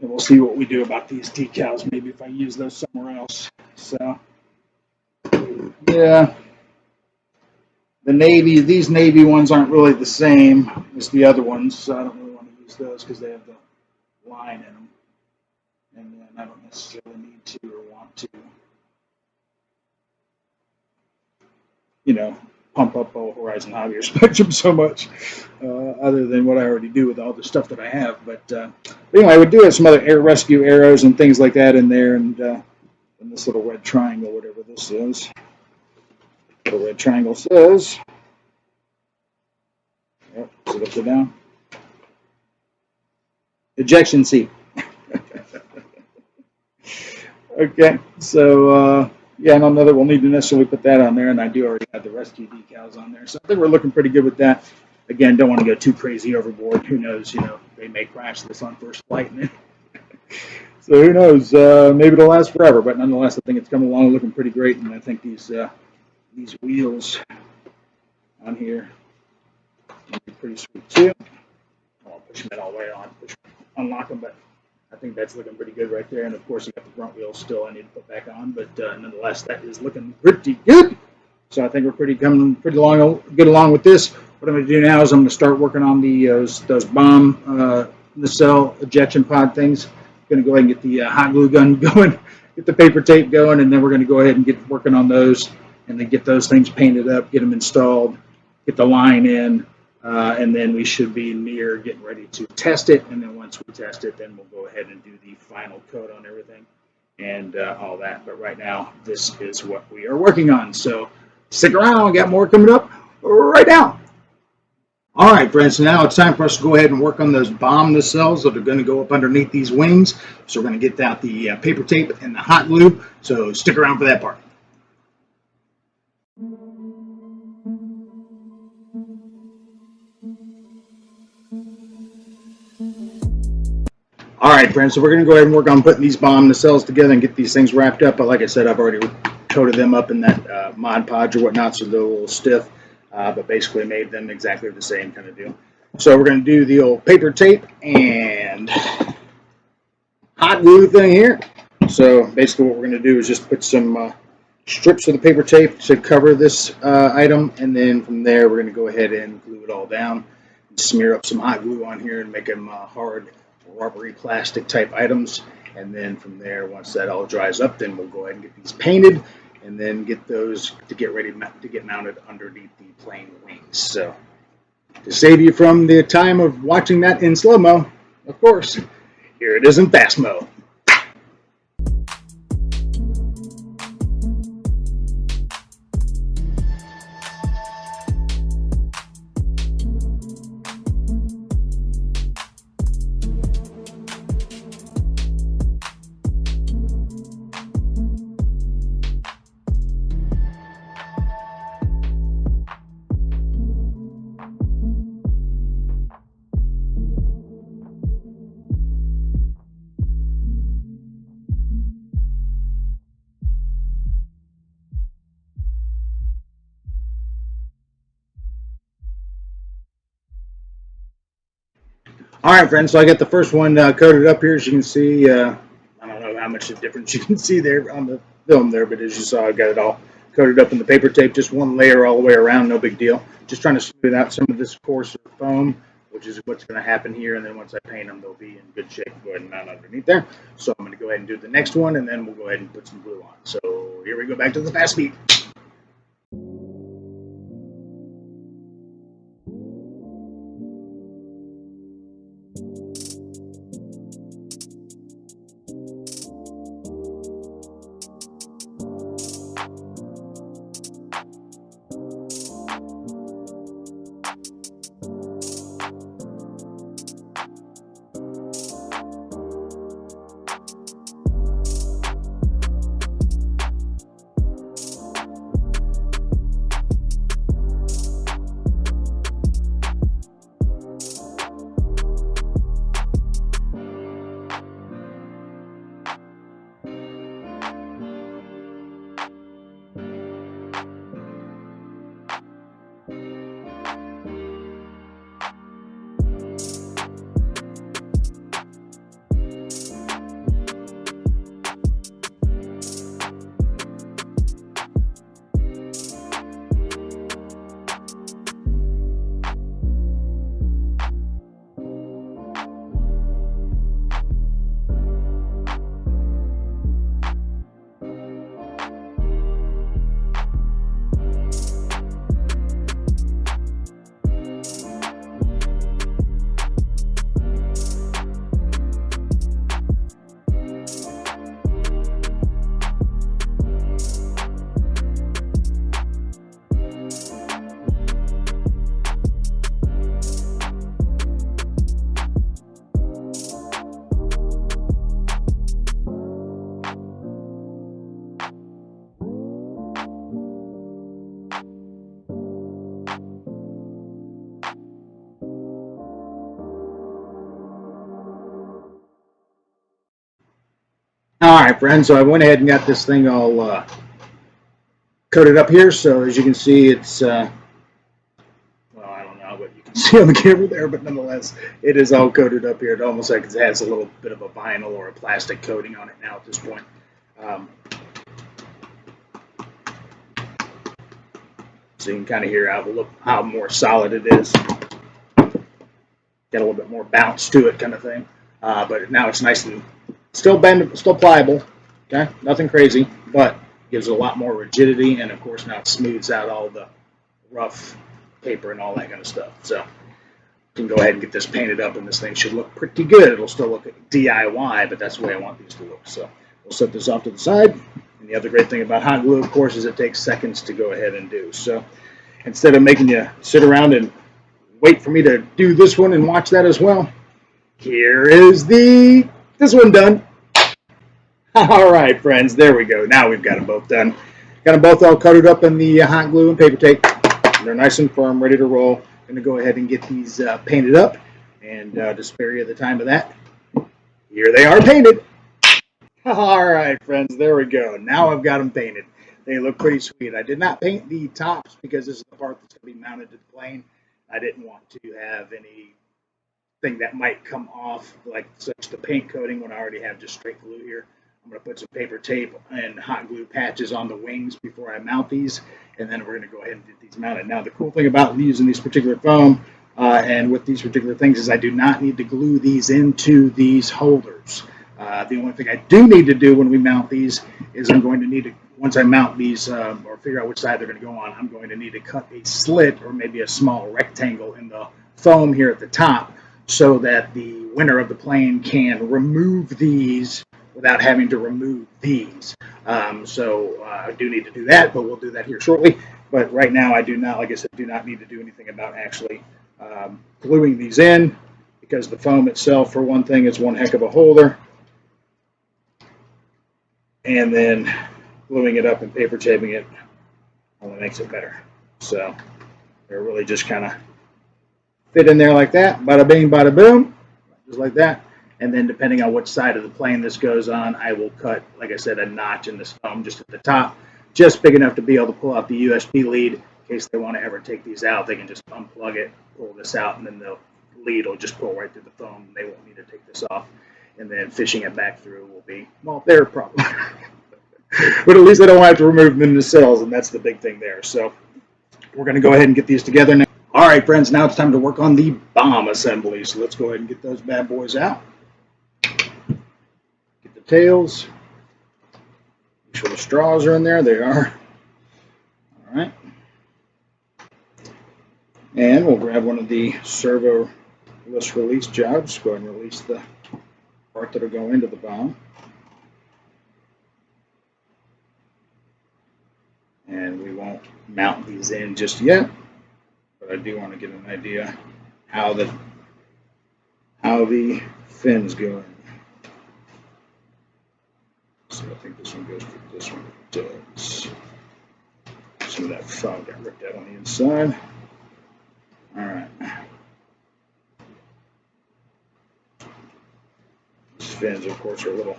And we'll see what we do about these decals, maybe if I use those somewhere else. So, yeah. These Navy ones aren't really the same as the other ones, so I don't really want to use those because they have the line in them. And then I don't necessarily need to or want to, pump up Horizon Hobby or Spectrum so much, other than what I already do with all the stuff that I have. But anyway, I would do have some other air rescue arrows and things like that in there, and this little red triangle, whatever this is. The red triangle says, yep, is it upside down? Ejection seat. Okay, so yeah, I don't know that we'll need to necessarily put that on there, and I do already have the rescue decals on there, so I think we're looking pretty good with that. Again, don't want to go too crazy overboard. Who knows? They may crash this on first flight, so who knows? Maybe it'll last forever, but nonetheless, I think it's coming along looking pretty great, and I think these wheels on here will be pretty sweet too. I won't push them in all the way on, unlock them, but I think that's looking pretty good right there. And of course, you got the front wheels still I need to put back on, but nonetheless, that is looking pretty good. So I think we're coming pretty good along with this. What I'm going to do now is I'm going to start working on those bomb nacelle ejection pod things. I'm going to go ahead and get the hot glue gun going, get the paper tape going, and then we're going to go ahead and get working on those, and then get those things painted up, get them installed, get the line in. And then we should be near getting ready to test it. And then once we test it, then we'll go ahead and do the final coat on everything and all that. But right now, this is what we are working on. So stick around. We got more coming up right now. All right, friends. So now it's time for us to go ahead and work on those bomb nacelles that are going to go up underneath these wings. So we're going to get out the paper tape and the hot glue. So stick around for that part. All right, friends, so we're going to go ahead and work on putting these bomb nacelles together and get these things wrapped up. But like I said, I've already coated them up in that Mod Podge or whatnot, so they're a little stiff, but basically made them exactly the same kind of deal. So we're going to do the old paper tape and hot glue thing here. So basically what we're going to do is just put some strips of the paper tape to cover this item, and then from there we're going to go ahead and glue it all down, smear up some hot glue on here and make them hard, rubbery plastic type items. And then from there, once that all dries up, then we'll go ahead and get these painted and then get those to get ready to get mounted underneath the plane wings. So to save you from the time of watching that in slow-mo, of course, here it is in fast-mo. All right, friends, so I got the first one coated up here. As you can see, I don't know how much difference you can see there on the film there, but as you saw, I got it all coated up in the paper tape, just one layer all the way around, no big deal. Just trying to smooth out some of this coarser foam, which is what's going to happen here. And then once I paint them, they'll be in good shape. Go ahead and mount underneath there. So I'm going to go ahead and do the next one, and then we'll go ahead and put some glue on. So here we go, back to the fast speed. All right, friends, so I went ahead and got this thing all coated up here. So as you can see, it's, well, I don't know what you can see on the camera there, but nonetheless, it is all coated up here. It almost like it has a little bit of a vinyl or a plastic coating on it now at this point. So you can kind of hear how more solid it is. Got a little bit more bounce to it, kind of thing. But now it's nice and still bendable, still pliable. Okay, nothing crazy, but gives it a lot more rigidity, and of course now it smooths out all the rough paper and all that kind of stuff. So you can go ahead and get this painted up, and this thing should look pretty good. It'll still look DIY, but that's the way I want these to look. So we'll set this off to the side. And the other great thing about hot glue, of course, is it takes seconds to go ahead and do. So instead of making you sit around and wait for me to do this one and watch that as well, here is this one done. All right, friends, there we go. Now we've got them both done. Got them both all coated up in the hot glue and paper tape. They're nice and firm, ready to roll. Going to go ahead and get these painted up, and to spare you the time of that, here they are painted. All right, friends, there we go. Now I've got them painted. They look pretty sweet. I did not paint the tops because this is the part that's going to be mounted to the plane. I didn't want to have anything that might come off, like such the paint coating, when I already have just straight glue here. I'm going to put some paper tape and hot glue patches on the wings before I mount these, and then we're going to go ahead and get these mounted. Now, the cool thing about using these particular foam and with these particular things is I do not need to glue these into these holders. The only thing I do need to do when we mount these is I'm going to need to, once I mount these or figure out which side they're going to go on, I'm going to need to cut a slit or maybe a small rectangle in the foam here at the top so that the winner of the plane can remove these without having to remove these. So I do need to do that, but we'll do that here shortly. But right now I do not, like I said, do not need to do anything about actually gluing these in, because the foam itself, for one thing, is one heck of a holder. And then gluing it up and paper taping it only makes it better. So they're really just kind of fit in there like that, bada bing, bada boom, just like that. And then depending on which side of the plane this goes on, I will cut, like I said, a notch in this foam just at the top, just big enough to be able to pull out the USB lead. In case they want to ever take these out, they can just unplug it, pull this out, and then the lead will just pull right through the foam. They won't need to take this off. And then fishing it back through will be, well, their problem. But at least I don't have to remove the nacelles, and that's the big thing there. So we're going to go ahead and get these together now. All right, friends, now it's time to work on the bomb assembly. So let's go ahead and get those bad boys out. Get the tails. Make sure the straws are in there. They are. All right. And we'll grab one of the servo-less release jobs. Go ahead and release the part that will go into the bomb. And we won't mount these in just yet, but I do want to get an idea how the fins go in. So I think this one goes for this one. It does. Some of that foam got ripped out on the inside. All right. These fins, of course, are a little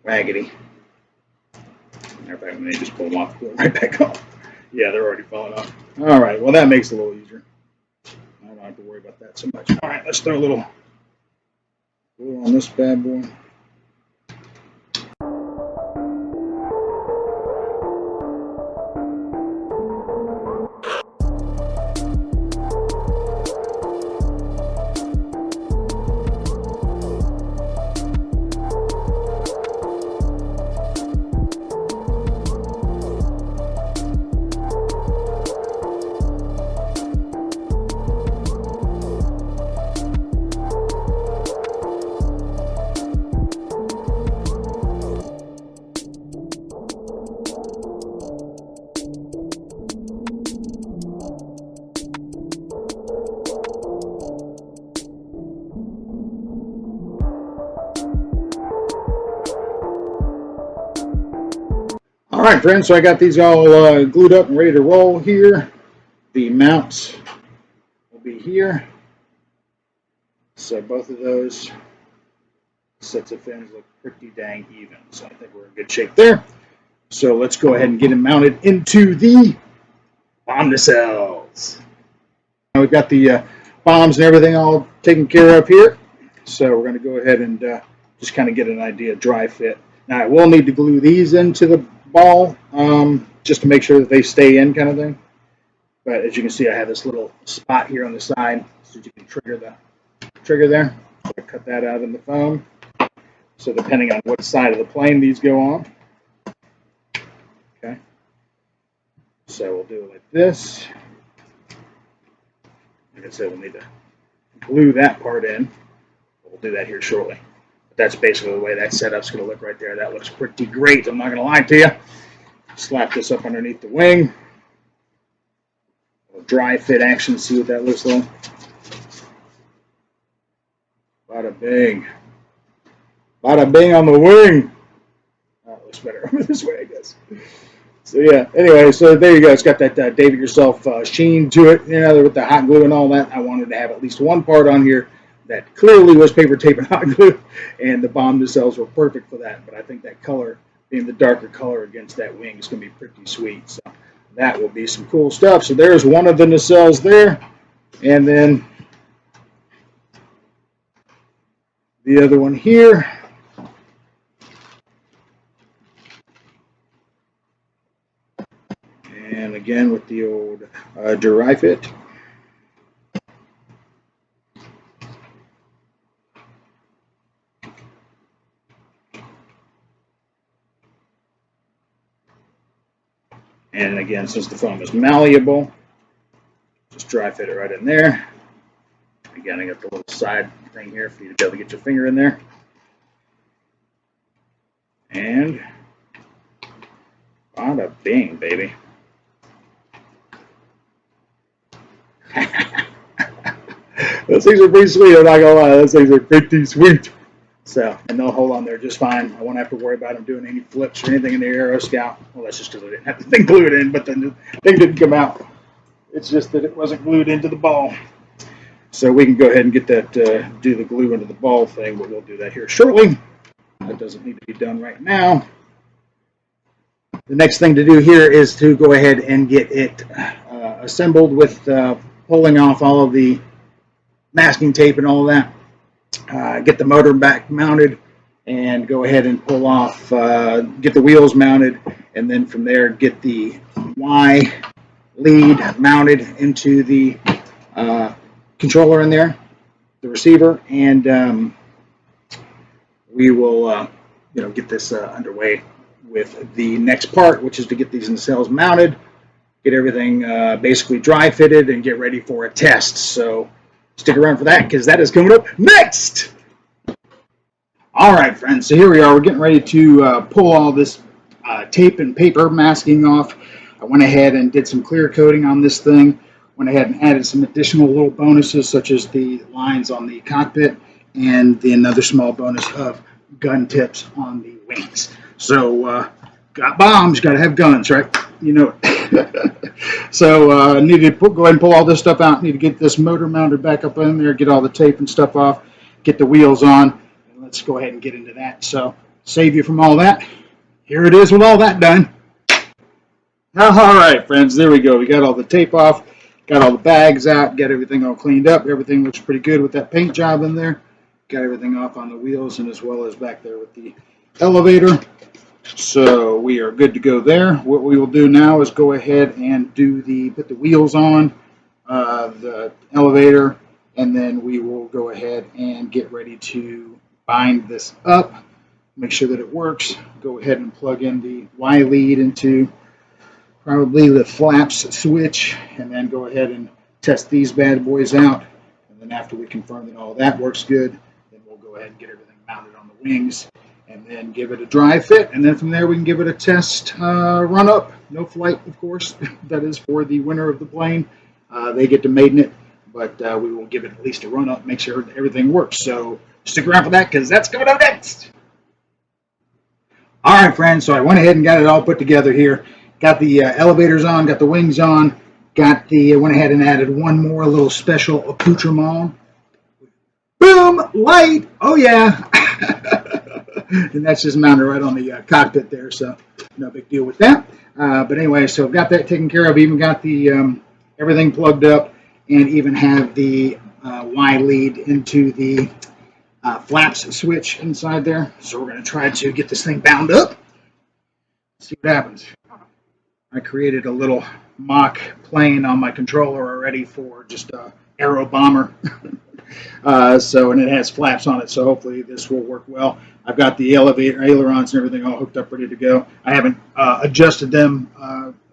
raggedy. Matter of fact, when they just pull them off, pull them right back off. Yeah, they're already falling off. All right, well, that makes it a little easier. I don't have to worry about that so much. All right, let's throw a little glue on this bad boy. All right, friends, so I got these all glued up and ready to roll here. The mounts will be here. So both of those sets of fins look pretty dang even. So I think we're in good shape there. So let's go ahead and get them mounted into the bomb nacelles. Now we've got the bombs and everything all taken care of here. So we're going to go ahead and just kind of get an idea of dry fit. Now I will need to glue these into the ball just to make sure that they stay in, kind of thing. But as you can see, I have this little spot here on the side so you can trigger the trigger there. So I cut that out in the foam. So depending on what side of the plane these go on. Okay. So we'll do it like this. Like I said, we'll need to glue that part in. We'll do that here shortly. But that's basically the way that setup's going to look right there. That looks pretty great. I'm not going to lie to you. Slap this up underneath the wing. A dry fit action. See what that looks like. Bada bing. Bada bing on the wing. Oh, it looks better over this way, I guess. So yeah, anyway, so there you go. It's got that David Yourself sheen to it, you know, with the hot glue and all that. I wanted to have at least one part on here that clearly was paper tape and hot glue, and the bomb nacelles were perfect for that. But I think that color, being the darker color against that wing, is going to be pretty sweet. So that will be some cool stuff. So there's one of the nacelles there, and then the other one here. And again with the old dry fit. And again, since the foam is malleable, just dry fit it right in there. Again, I got the little side thing here for you to be able to get your finger in there. And bada bing, baby. Those things are pretty sweet, I'm not gonna lie. Those things are pretty sweet. So, and they'll hold on there just fine. I won't have to worry about them doing any flips or anything in the Aero Scout. Well, that's just because I didn't have the thing glued in, but then the thing didn't come out. It's just that it wasn't glued into the ball. So we can go ahead and get that, do the glue into the ball thing, but we'll do that here shortly. That doesn't need to be done right now. The next thing to do here is to go ahead and get it assembled with pulling off all of the masking tape and all of that. Get the motor back mounted, and go ahead and pull off, get the wheels mounted, and then from there get the Y lead mounted into the controller in there, the receiver, and we will get this underway with the next part, which is to get these nacelles mounted, get everything basically dry fitted, and get ready for a test. So stick around for that, because that is coming up next. All right, friends, so here we are. We're getting ready to pull all this tape and paper masking off. I went ahead and did some clear coating on this thing. Went ahead and added some additional little bonuses, such as the lines on the cockpit and another small bonus of gun tips on the wings. So, got bombs, got to have guns, right? You know it. So, need to go ahead and pull all this stuff out. Need to get this motor mounted back up in there, get all the tape and stuff off, get the wheels on. Let's go ahead and get into that. So, save you from all that. Here it is with all that done. All right, friends, there we go. We got all the tape off, got all the bags out, got everything all cleaned up. Everything looks pretty good with that paint job in there. Got everything off on the wheels and as well as back there with the elevator. So we are good to go there. What we will do now is go ahead and put the wheels on the elevator, and then we will go ahead and get ready to bind this up, make sure that it works. Go ahead and plug in the Y lead into probably the flaps switch, and then go ahead and test these bad boys out. And then after we confirm that all that works good, then we'll go ahead and get everything mounted on the wings, and then give it a dry fit. And then from there we can give it a test run up. No flight, of course. That is for the winner of the plane. They get to maiden it, but we will give it at least a run up, make sure everything works. So stick around for that, because that's coming up next. All right, friends, so I went ahead and got it all put together here. Got the elevators on, got the wings on, went ahead and added one more little special accoutrement. Boom, light, oh yeah. And that's just mounted right on the cockpit there, so no big deal with that. But anyway, so I've got that taken care of. Even got the everything plugged up, and even have the Y lead into the flaps switch inside there. So we're going to try to get this thing bound up. See what happens. I created a little mock plane on my controller already for just aero bomber. And it has flaps on it, so hopefully this will work well. I've got the elevator, ailerons and everything all hooked up, ready to go. I haven't adjusted them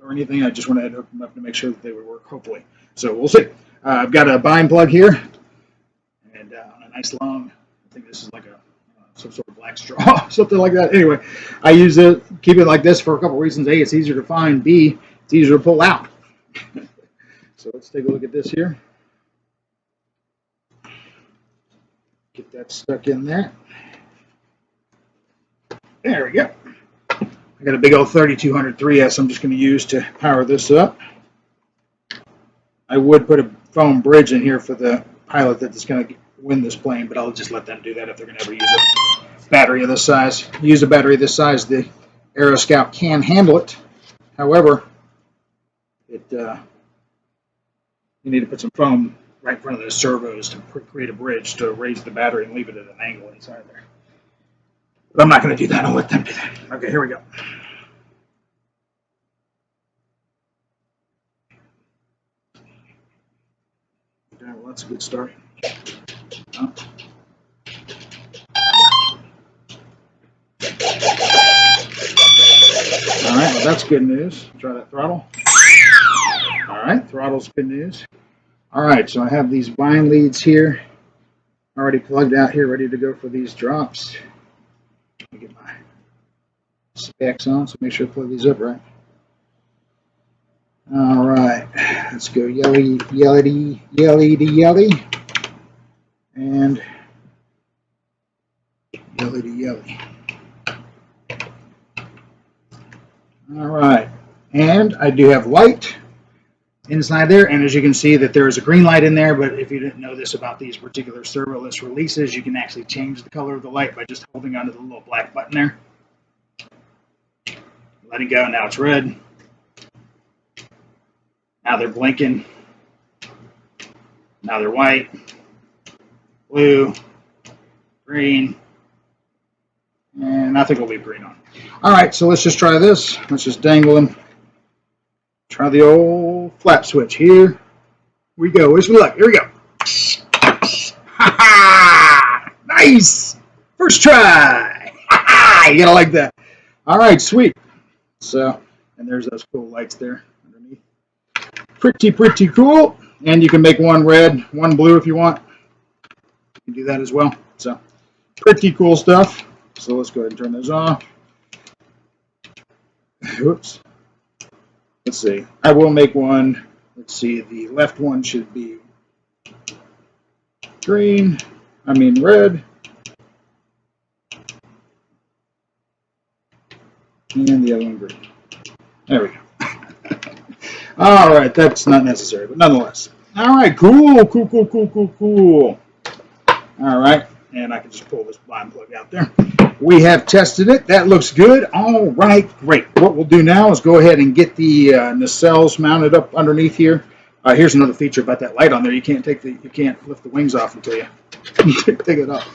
or anything. I just went ahead and hooked them up to make sure that they would work, hopefully. So we'll see. I've got a bind plug here, and on a nice long, I think this is like some sort of black straw, something like that. Anyway, I use it, keep it like this for a couple reasons. A, it's easier to find. B, it's easier to pull out. So let's take a look at this here. Get that stuck in there. There we go. I got a big old 3200 3S I'm just going to use to power this up. I would put a foam bridge in here for the pilot that's going to win this plane, but I'll just let them do that if they're going to ever use a battery of this size. Use a battery this size, the Aero Scout can handle it. However, you need to put some foam right in front of the servos to create a bridge to raise the battery and leave it at an angle inside there. But I'm not going to do that. I'll let them do that. Okay, here we go. Okay, well, that's a good start. Oh. All right, well, that's good news. Try that throttle. All right, throttle's good news. All right, so I have these bind leads here already plugged out here, ready to go for these drops. Let me get my specs on, so make sure to plug these up right. All right, let's go yelly, yelly, yelly to yelly, and yelly to yelly. All right, and I do have light inside there, and as you can see that there is a green light in there, but if you didn't know this about these particular servoless releases, you can actually change the color of the light by just holding onto the little black button there. Letting go, now it's red. Now they're blinking. Now they're white, blue, green, And I think we'll leave green on. All right, so let's just try this. Let's just dangle them. Try the old flap switch. Here we go. Wish me luck. Here we go. Ha ha! Nice! First try. Ha ha! You gotta like that. All right, sweet. So, and there's those cool lights there underneath. Pretty cool. And you can make one red, one blue if you want. You can do that as well. So, pretty cool stuff. So let's go ahead and turn those off. Whoops. Let's see. I will make one. Let's see. The left one should be red. And the other one green. There we go. All right. That's not necessary, but nonetheless. All right. Cool. All right. And I can just pull this blind plug out there. We have tested it. That looks good. All right, great. What we'll do now is go ahead and get the nacelles mounted up underneath here. Here's another feature about that light on there. You can't lift the wings off until you take it off.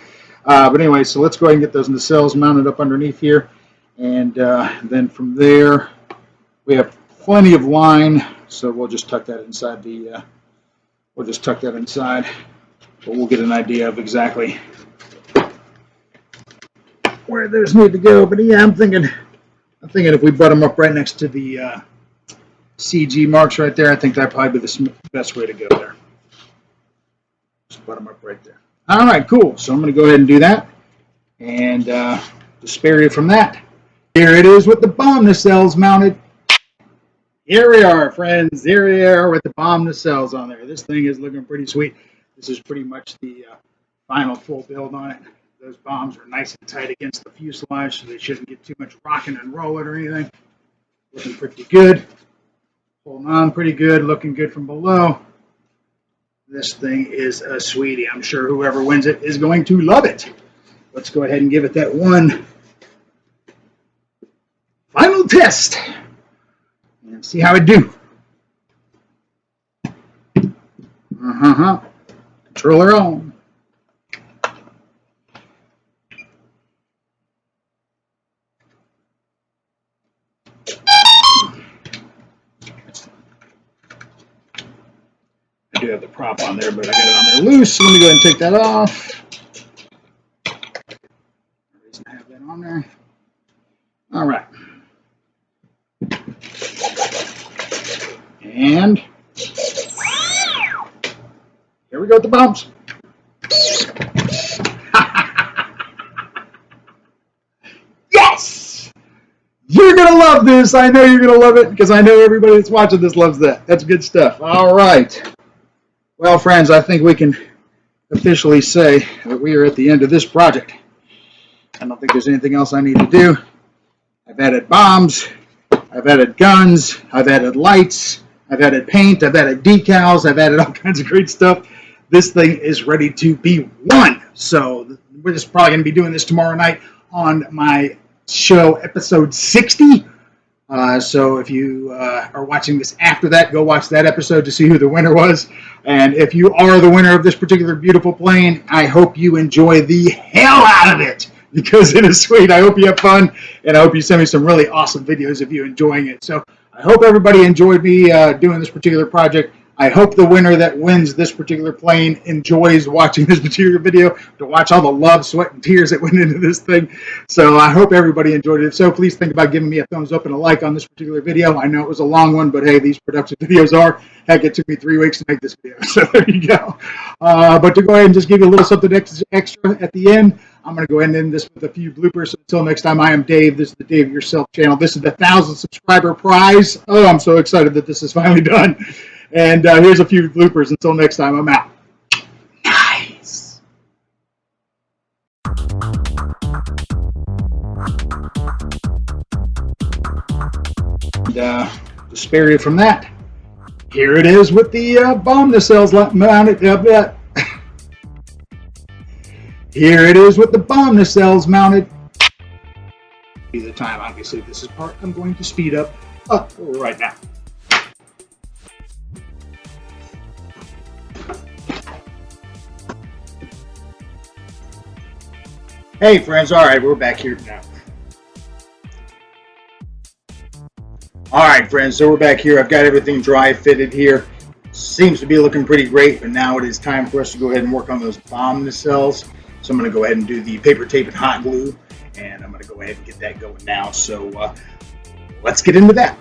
But anyway, so let's go ahead and get those nacelles mounted up underneath here, and then from there we have plenty of line. So we'll just tuck that inside but we'll get an idea of exactly where those need to go. But yeah, I'm thinking if we butt them up right next to the CG marks right there, I think that'd probably be the best way to go there. Just butt them up right there. All right, cool. So I'm going to go ahead and do that. And to spare you from that, here it is with the bomb nacelles mounted. Here we are, friends. Here we are with the bomb nacelles on there. This thing is looking pretty sweet. This is pretty much the final full build on it. Those bombs are nice and tight against the fuselage, so they shouldn't get too much rocking and rolling or anything. Looking pretty good. Holding on pretty good. Looking good from below. This thing is a sweetie. I'm sure whoever wins it is going to love it. Let's go ahead and give it that one final test and see how it do. Controller on. I do have the prop on there, but I got it on there loose. So let me go ahead and take that off. No reason to have that on there. All right. And here we go with the bombs. Yes! You're going to love this. I know you're going to love it because I know everybody that's watching this loves that. That's good stuff. All right. Well, friends, I think we can officially say that we are at the end of this project. I don't think there's anything else I need to do. I've added bombs. I've added guns. I've added lights. I've added paint. I've added decals. I've added all kinds of great stuff. This thing is ready to be won. So we're just probably going to be doing this tomorrow night on my show, episode 60. So if you are watching this after that, go watch that episode to see who the winner was. And if you are the winner of this particular beautiful plane, I hope you enjoy the hell out of it because it is sweet. I hope you have fun, and I hope you send me some really awesome videos of you enjoying it. So I hope everybody enjoyed me doing this particular project. I hope the winner that wins this particular plane enjoys watching this particular video to watch all the love, sweat, and tears that went into this thing. So I hope everybody enjoyed it. So please think about giving me a thumbs up and a like on this particular video. I know it was a long one, but hey, these production videos are. Heck, it took me 3 weeks to make this video. So there you go. But to go ahead and just give you a little something extra at the end, I'm going to go ahead and end this with a few bloopers. Until next time, I am Dave. This is the Dave Yourself channel. This is the 1,000 subscriber prize. Oh, I'm so excited that this is finally done. And here's a few bloopers. Until next time, I'm out. Nice. And to spare you from that, here it is with the bomb nacelles mounted. Here it is with the bomb nacelles mounted. The time, obviously, this is part I'm going to speed up right now. Hey friends, all right, we're back here now. All right, friends, so we're back here. I've got everything dry fitted here. Seems to be looking pretty great, but now it is time for us to go ahead and work on those bomb nacelles. So I'm going to go ahead and do the paper tape and hot glue, and I'm going to go ahead and get that going now. So let's get into that.